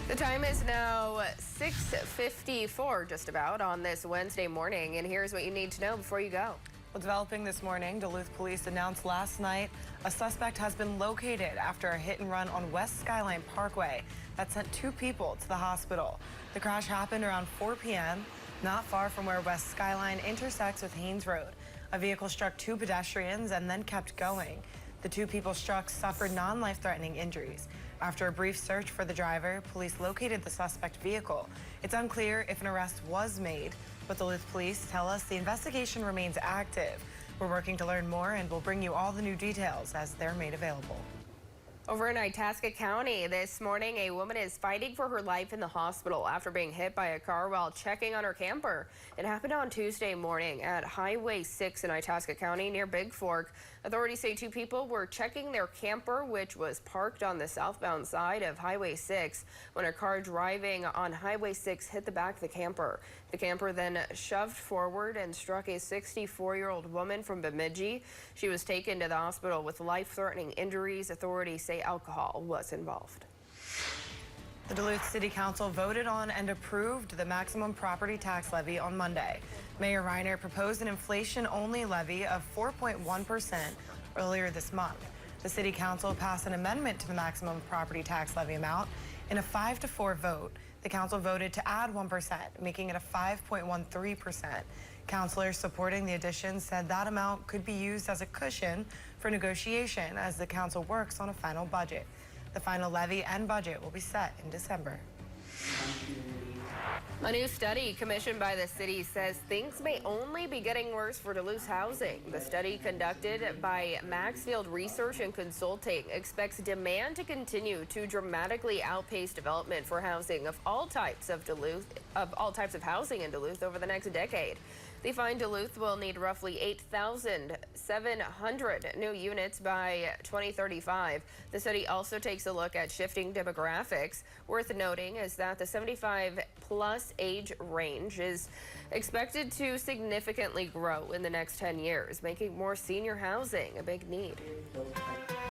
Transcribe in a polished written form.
The time is now 6:54 just about on this Wednesday morning, and here's what you need to know before you go. Well, developing this morning, Duluth police announced last night a suspect has been located after a hit and run on West Skyline Parkway that sent 2 people to the hospital. The crash happened around 4 p.m., not far from where West Skyline intersects with Haynes Road. A vehicle struck 2 pedestrians and then kept going. The 2 people struck suffered non-life-threatening injuries. After a brief search for the driver, police located the suspect vehicle. It's unclear if an arrest was made, but Duluth police tell us the investigation remains active. We're working to learn more, and we'll bring you all the new details as they're made available. Over in Itasca County this morning, a woman is fighting for her life in the hospital after being hit by a car while checking on her camper. It happened on Tuesday morning at Highway 6 in Itasca County near Big Fork. Authorities say 2 people were checking their camper, which was parked on the southbound side of Highway 6, when a car driving on Highway 6 hit the back of the camper. The camper then shoved forward and struck a 64-year-old woman from Bemidji. She was taken to the hospital with life-threatening injuries. Authorities say alcohol was involved. The Duluth City Council voted on and approved the maximum property tax levy on Monday. Mayor Reiner proposed an inflation-only levy of 4.1% earlier this month. The City Council passed an amendment to the maximum property tax levy amount. In a 5-4 vote, the council voted to add 1%, making it a 5.13%. Councilors supporting the addition said that amount could be used as a cushion for negotiation as the council works on a final budget. The final levy and budget will be set in December. A new study commissioned by the city says things may only be getting worse for Duluth housing. The study, conducted by Maxfield Research and Consulting, expects demand to continue to dramatically outpace development for housing of all types of housing in Duluth over the next decade. They find Duluth will need roughly 8,700 new units by 2035. The study also takes a look at shifting demographics. Worth noting is that the 75-plus age range is expected to significantly grow in the next 10 years, making more senior housing a big need.